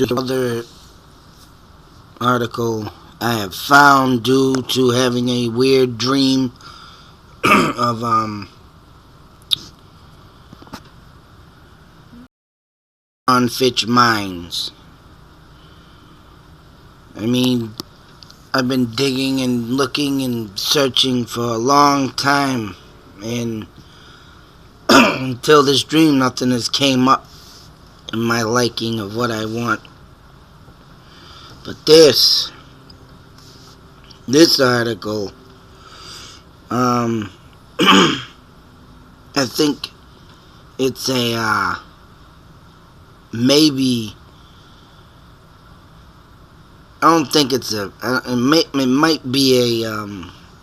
to another article I have found due to having a weird dream of johnfithch mines. I mean, I've been digging and looking and searching for a long time, and until this dream, nothing has came up in my liking of what I want. But this article, I think it's a maybe. I don't think it's a. It might be a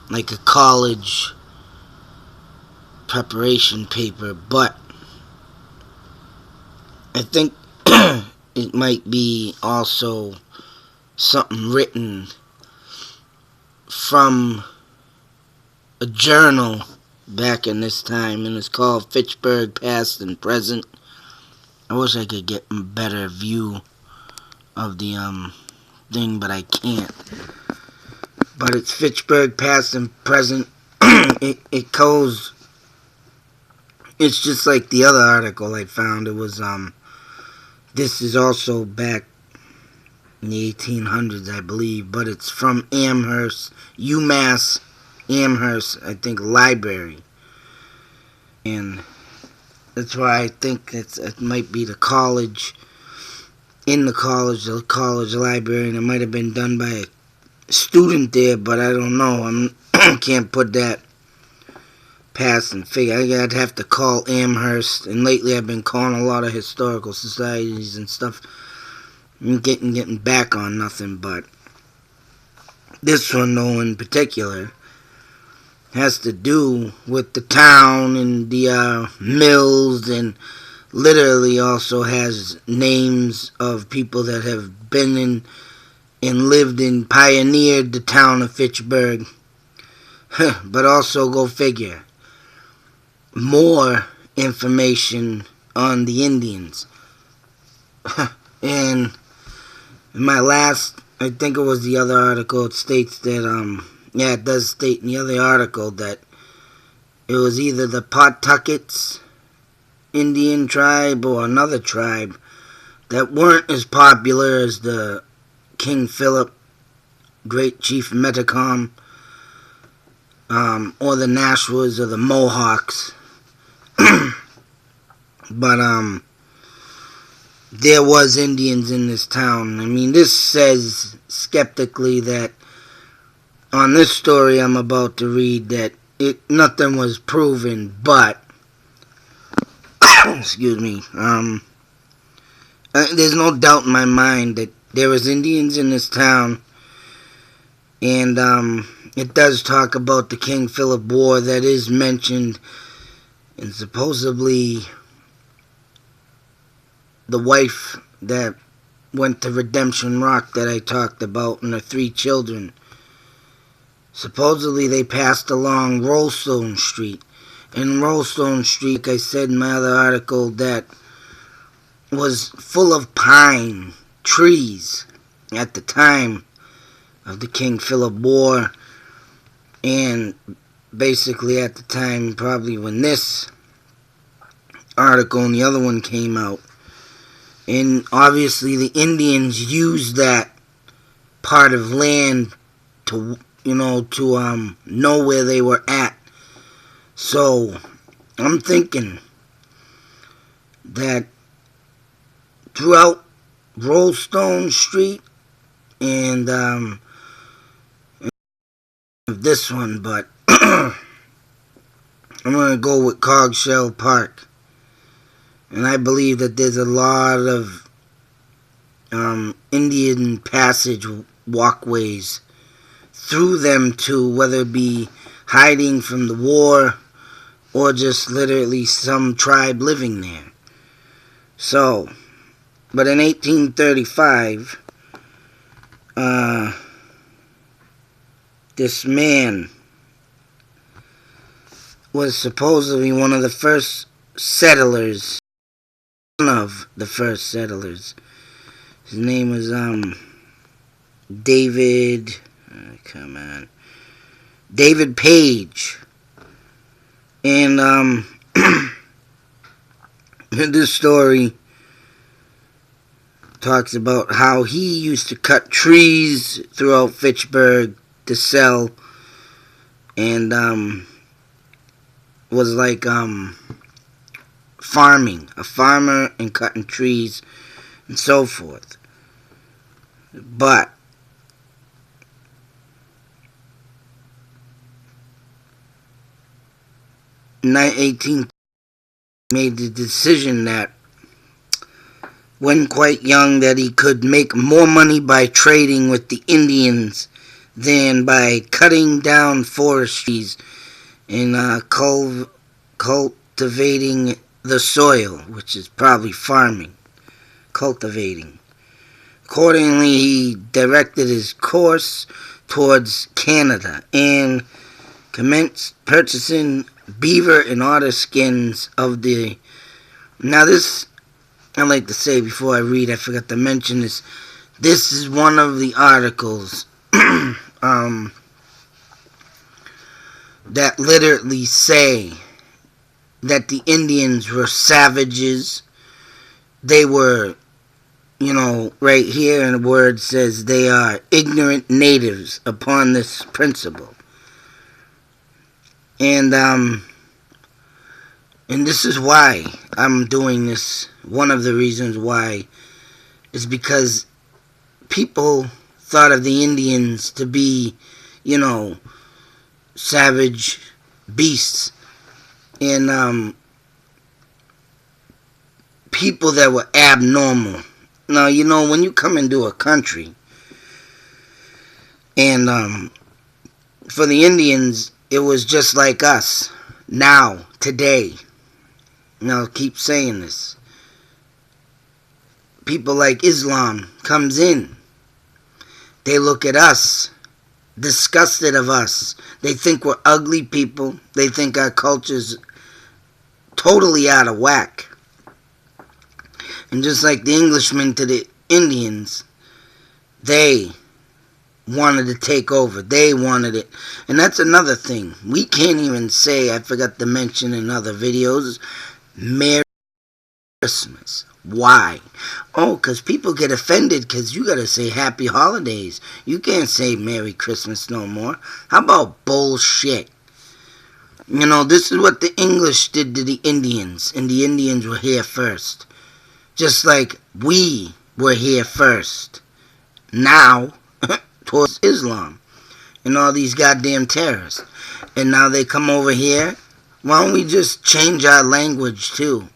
like a college preparation paper, but I think it might be also something written from a journal back in this time, and it's called Fitchburg Past and Present. I wish I could get a better view of the thing, but I can't. But it's Fitchburg Past and Present. It goes. It's just like the other article I found. It was this is also back in the 1800s, I believe, but it's from Amherst, UMass Amherst, I think, library. And that's why I think it might be the college library, and it might have been done by a student there, but I don't know. I can't put that past and figure. I'd have to call Amherst, and lately I've been calling a lot of historical societies and stuff. I'm getting back on nothing, but this one, though, in particular, has to do with the town and the mills, and literally also has names of people that have been in and lived and pioneered the town of Fitchburg. But also, go figure, more information on the Indians. And in my last, I think it was the other article, it states that, it does state in the other article that it was either the Pawtuckets Indian tribe or another tribe that weren't as popular as the King Philip, Great Chief Metacom, or the Nashwas or the Mohawks. But there was Indians in this town. I mean, this says skeptically that on this story I'm about to read that nothing was proven, but excuse me, there's no doubt in my mind that there was Indians in this town, and it does talk about the King Philip War that is mentioned, and supposedly the wife that went to Redemption Rock that I talked about, and her 3 children. Supposedly they passed along Rollstone Street. And Rollstone Street, like I said in my other article, that was full of pine trees at the time of the King Philip War, and basically at the time probably when this article and the other one came out. And obviously the Indians used that part of land to know where they were at. So I'm thinking that throughout Rollstone Street and this one, but I'm going to go with Cogshell Park. And I believe that there's a lot of Indian passage walkways through them too, whether it be hiding from the war or just literally some tribe living there. So, but in 1835, this man was supposedly one of the first settlers. One of the first settlers. His name was David. Come on, David Page, and this story talks about how he used to cut trees throughout Fitchburg to sell, and was like farming, a farmer, and cutting trees and so forth. But in 1918 made the decision that when quite young that he could make more money by trading with the Indians than by cutting down forest trees and cultivating the soil, which is probably farming, cultivating. Accordingly, he directed his course towards Canada and commenced purchasing beaver and otter skins of the... Now this, I like to say before I read, I forgot to mention this. This is one of the articles that literally say that the Indians were savages. They were, right here in the word says they are ignorant natives upon this principle. And this is why I'm doing this. One of the reasons why is because people thought of the Indians to be, savage beasts and people that were abnormal. Now, when you come into a country and for the Indians, it was just like us now, today. I'll keep saying this. People like Islam comes in. They look at us, disgusted of us. They think we're ugly people. They think our culture's totally out of whack. And just like the Englishmen to the Indians, they wanted to take over. They wanted it. And that's another thing. We can't even say, I forgot to mention in other videos, Merry Christmas. Why? Oh, because people get offended because you got to say Happy Holidays. You can't say Merry Christmas no more. How about bullshit? This is what the English did to the Indians, and the Indians were here first. Just like we were here first. Now, towards Islam and all these goddamn terrorists. And now they come over here. Why don't we just change our language too?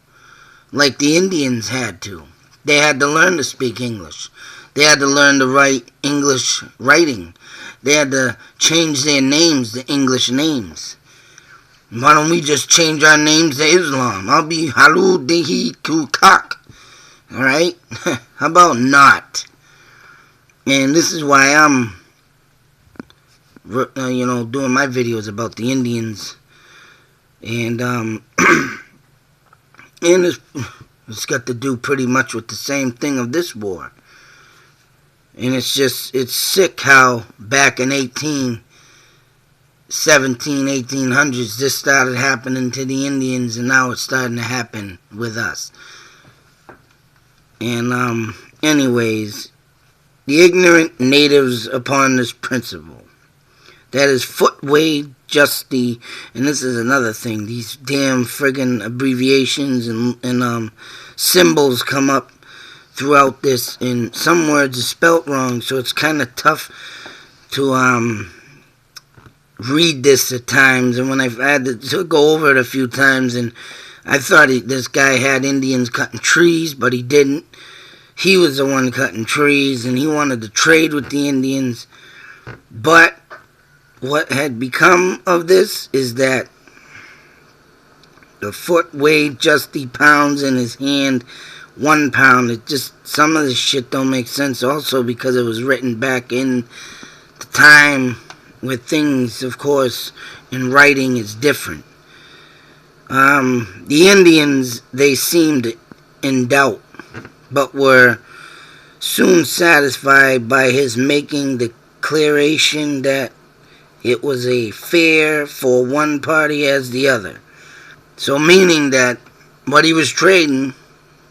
Like the Indians had to. They had to learn to speak English. They had to learn to write English writing. They had to change their names to English names. Why don't we just change our names to Islam? I'll be Halu Dehi Kukak. Alright? How about not? And this is why I'm, doing my videos about the Indians. And, and it's got to do pretty much with the same thing of this war. And it's sick how back in 1800s, this started happening to the Indians, and now it's starting to happen with us. And, anyways, the ignorant natives upon this principle. That is footway justy, and this is another thing. These damn friggin' abbreviations and symbols come up throughout this, and some words are spelt wrong, so it's kind of tough to read this at times. And when I had to go over it a few times, and I thought this guy had Indians cutting trees, but he didn't. He was the one cutting trees, and he wanted to trade with the Indians. But what had become of this is that the foot weighed just the pounds in his hand, 1 pound. It just, some of this shit don't make sense also because it was written back in the time where things, of course, in writing is different. The Indians, they seemed in doubt, but were soon satisfied by his making the declaration that it was a fair for one party as the other. So meaning that what he was trading,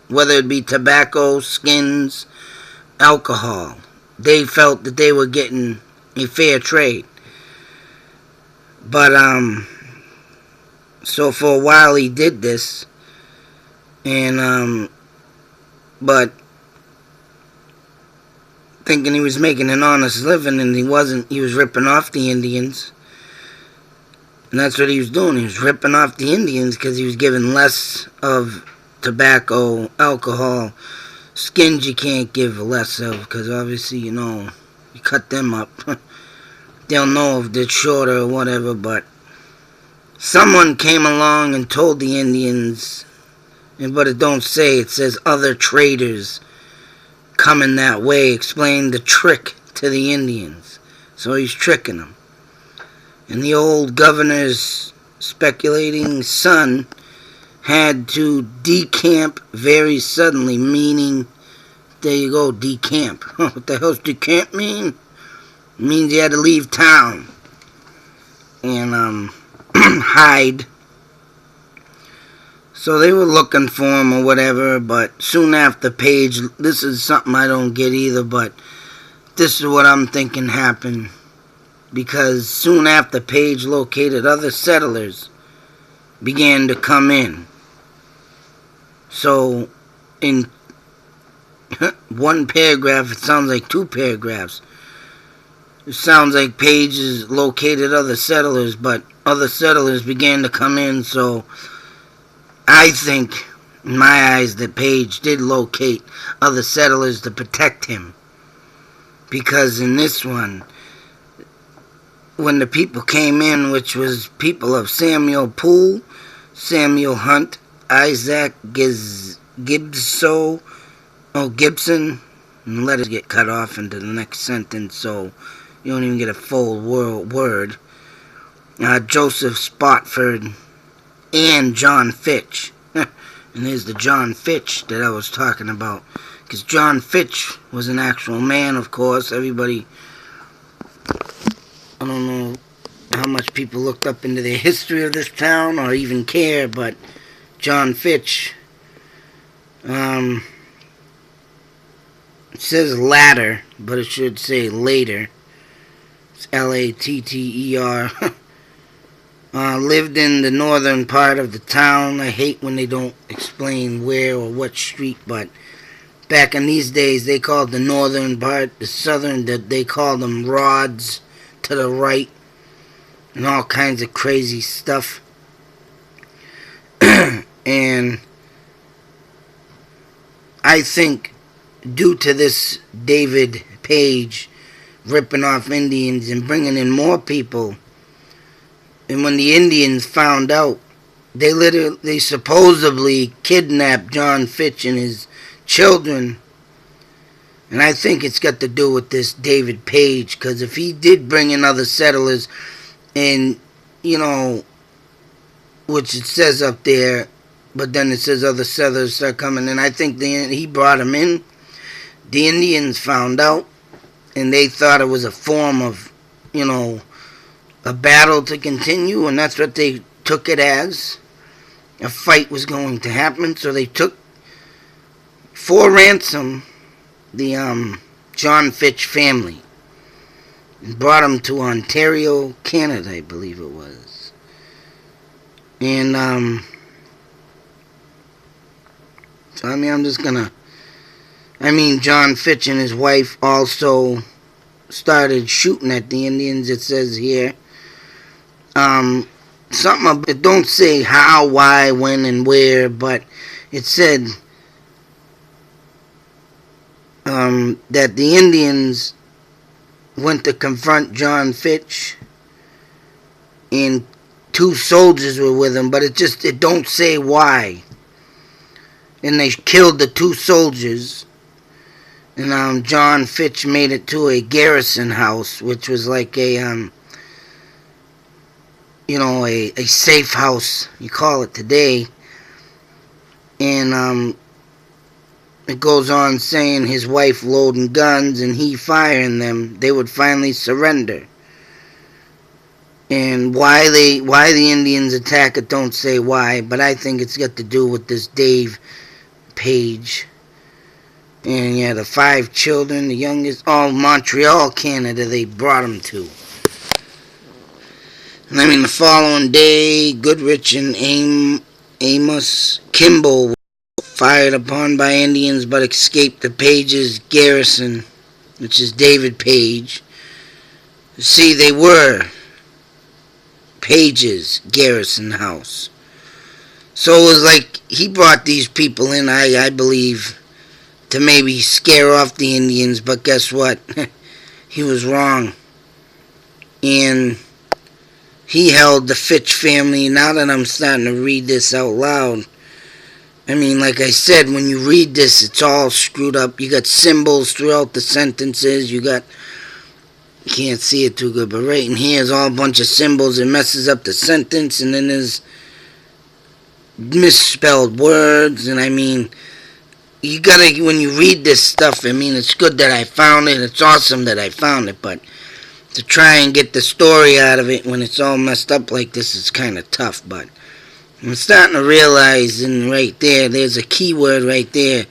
whether it be tobacco, skins, alcohol, they felt that they were getting a fair trade. But so for a while he did this, and but thinking he was making an honest living, and he wasn't. He was ripping off the Indians, and that's what he was doing. He was ripping off the Indians because he was giving less of tobacco, alcohol, skins. You can't give less of because obviously you cut them up. They'll know if they're shorter or whatever. But someone came along and told the Indians, but it don't say. It says other traders coming that way, explain the trick to the Indians. So he's tricking them. And the old governor's speculating son had to decamp very suddenly, meaning, there you go, decamp. What the hell's decamp mean? It means he had to leave town and hide. So they were looking for him or whatever, but soon after Page, this is something I don't get either, but this is what I'm thinking happened. Because soon after Page located, other settlers began to come in. So in one paragraph, it sounds like two paragraphs. It sounds like Page has located other settlers, but other settlers began to come in, so I think, in my eyes, that Page did locate other settlers to protect him. Because in this one, when the people came in, which was people of Samuel Poole, Samuel Hunt, Isaac Gibson, and letters get cut off into the next sentence, so you don't even get a full word. Joseph Spotford, and John Fitch. And there's the John Fitch that I was talking about. Because John Fitch was an actual man, of course. Everybody, I don't know how much people looked up into the history of this town or even care, but John Fitch, it says latter, but it should say later. It's Latter. Lived in the northern part of the town. I hate when they don't explain where or what street, but back in these days they called the northern part, the southern, they called them rods to the right and all kinds of crazy stuff. And I think due to this David Page ripping off Indians and bringing in more people, and when the Indians found out, they supposedly kidnapped John Fitch and his children. And I think it's got to do with this David Page, because if he did bring in other settlers, and, which it says up there, but then it says other settlers start coming in, I think he brought them in. The Indians found out, and they thought it was a form of, a battle to continue, and that's what they took it as. A fight was going to happen, so they took for ransom the John Fitch family and brought them to Ontario, Canada, I believe it was. And so John Fitch and his wife also started shooting at the Indians, it says here. It don't say how, why, when, and where, but it said that the Indians went to confront John Fitch, and 2 soldiers were with him, but it don't say why. And they killed the 2 soldiers, and John Fitch made it to a garrison house, which was like a safe house, you call it today. And it goes on saying his wife loading guns and he firing them, they would finally surrender. And why the Indians attack it, don't say why, but I think it's got to do with this Dave Page. And yeah, the 5 children, the youngest, all Montreal, Canada, they brought them to. And I mean, the following day, Goodrich and Amos Kimball were fired upon by Indians but escaped the Page's garrison, which is David Page. See, they were Page's garrison house. So it was like he brought these people in, I believe, to maybe scare off the Indians, but guess what? He was wrong. And he held the Fitch family. Now that I'm starting to read this out loud, I mean, like I said, when you read this, it's all screwed up. You got symbols throughout the sentences. You can't see it too good, but right in here is all a bunch of symbols. It messes up the sentence, and then there's misspelled words. And I mean, you gotta, when you read this stuff, I mean, it's good that I found it. It's awesome that I found it, but to try and get the story out of it when it's all messed up like this is kind of tough. But I'm starting to realize, and right there's a key word right there.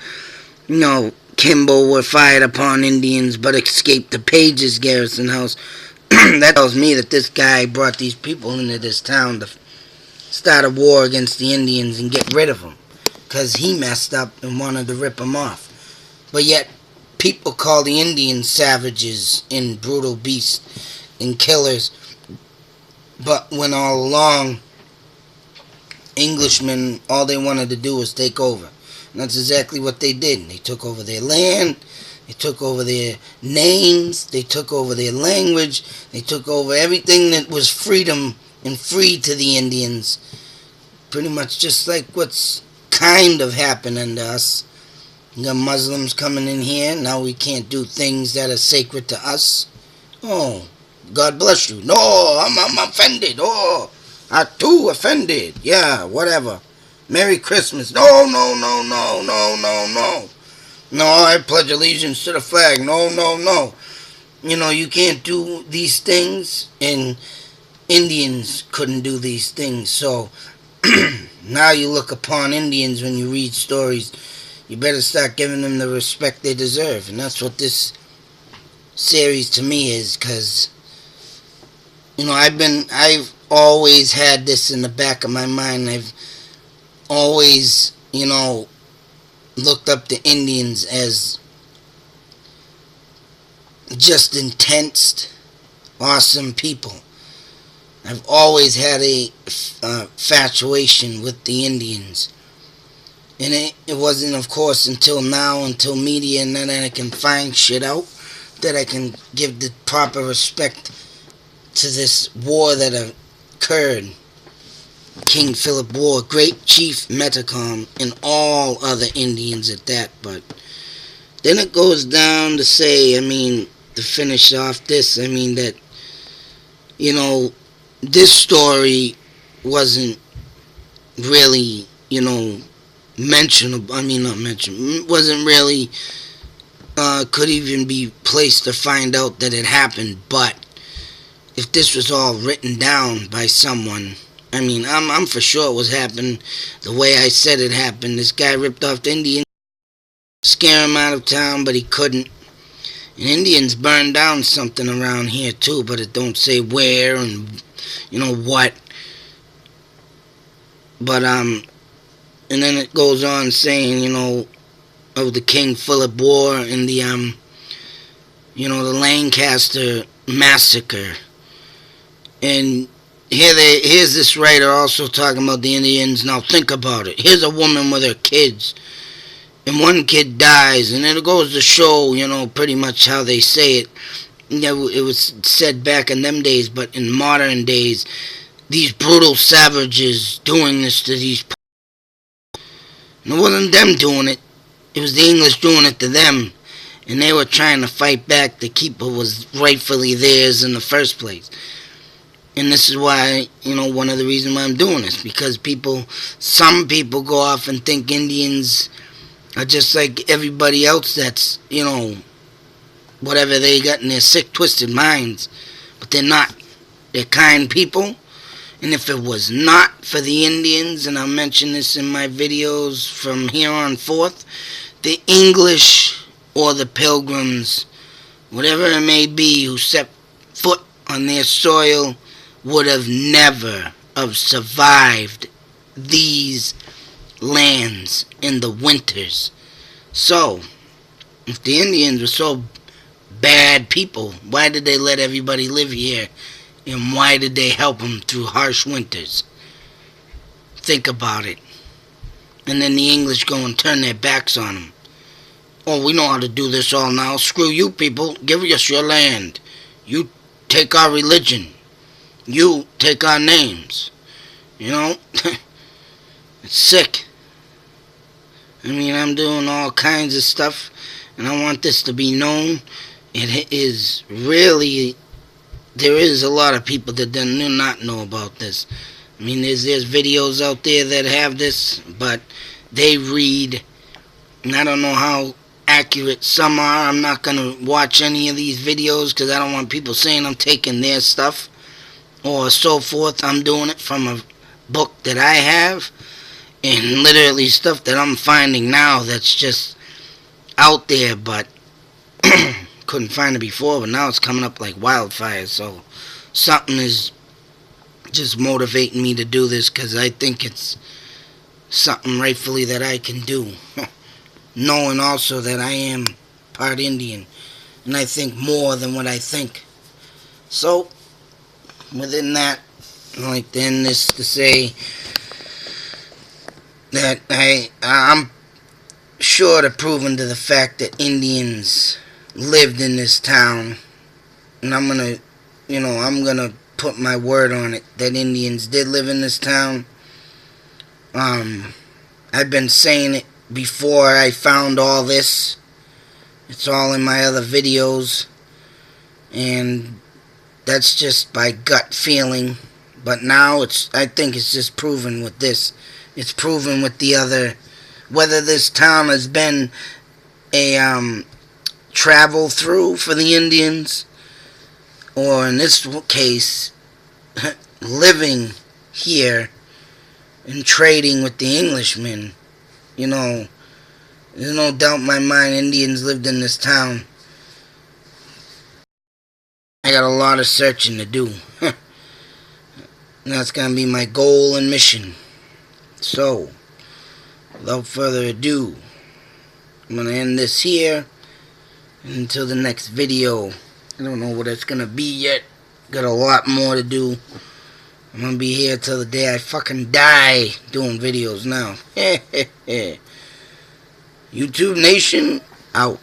You know, Kimball were fired upon Indians but escaped the Page's garrison house. That tells me that this guy brought these people into this town to start a war against the Indians and get rid of them, because he messed up and wanted to rip them off. But yet, people call the Indians savages and brutal beasts and killers. But when all along, Englishmen, all they wanted to do was take over. And that's exactly what they did. They took over their land, they took over their names, they took over their language, they took over everything that was freedom and free to the Indians. Pretty much just like what's kind of happening to us. You got Muslims coming in here, now we can't do things that are sacred to us. Oh, God bless you. No, I'm offended. Oh, I too offended. Yeah, whatever. Merry Christmas. No. No, I pledge allegiance to the flag. No. You know, you can't do these things, and Indians couldn't do these things. So now you look upon Indians when you read stories. You better start giving them the respect they deserve. And that's what this series to me is, because, you know, I've always had this in the back of my mind. I've always, you know, looked up the Indians as just intense, awesome people. I've always had a infatuation with the Indians. And it wasn't, of course, until now, until media, and then I can find shit out, that I can give the proper respect to this war that occurred. King Philip War, Great Chief Metacom, and all other Indians at that. But then it goes down to say, I mean, to finish off this, I mean, that, you know, this story wasn't really, you know, mentionable. I mean, not mentioned. Wasn't really, could even be placed to find out that it happened. But if this was all written down by someone, I mean, I'm for sure it was happening the way I said it happened. This guy ripped off the Indians, scare him out of town, but he couldn't. And Indians burned down something around here too, but it don't say where and, you know, what. But and then it goes on saying, you know, of the King Philip War and the you know, the Lancaster massacre. And here's this writer also talking about the Indians. Now think about it. Here's a woman with her kids, and one kid dies, and it goes to show, you know, pretty much how they say it. You know, it was said back in them days, but in modern days, these brutal savages doing this to these people. And it wasn't them doing it. It was the English doing it to them. And they were trying to fight back to keep what was rightfully theirs in the first place. And this is why, you know, one of the reasons why I'm doing this. Because some people go off and think Indians are just like everybody else that's, whatever they got in their sick, twisted minds. But they're not. They're kind people. And if it was not for the Indians, and I'll mention this in my videos from here on forth, the English or the Pilgrims, whatever it may be, who set foot on their soil, would have never have survived these lands in the winters. So, if the Indians were so bad people, why did they let everybody live here? And why did they help them through harsh winters? Think about it. And then the English go and turn their backs on them. Oh, we know how to do this all now. Screw you people. Give us your land. You take our religion. You take our names. It's sick. I mean, I'm doing all kinds of stuff, and I want this to be known. It is really... There is a lot of people that do not know about this. I mean, there's videos out there that have this, but they read, and I don't know how accurate some are. I'm not going to watch any of these videos because I don't want people saying I'm taking their stuff or so forth. I'm doing it from a book that I have, and literally stuff that I'm finding now that's just out there, but couldn't find it before, but now it's coming up like wildfire. So something is just motivating me to do this, because I think it's something rightfully that I can do. Knowing also that I am part Indian, and I think more than what I think. So within that, I like to end this to say that I'm sure to prove to the fact that Indians lived in this town, and I'm gonna put my word on it that Indians did live in this town. I've been saying it before I found all this. It's all in my other videos, and that's just by gut feeling. But now I think it's just proven with this. It's proven with the other. Whether this town has been a travel through for the Indians, or in this case, living here and trading with the Englishmen. There's no doubt in my mind Indians lived in this town. I got a lot of searching to do. And that's going to be my goal and mission. So, without further ado, I'm going to end this here. Until the next video. I don't know what it's going to be yet. Got a lot more to do. I'm going to be here till the day I fucking die doing videos now. YouTube Nation, out.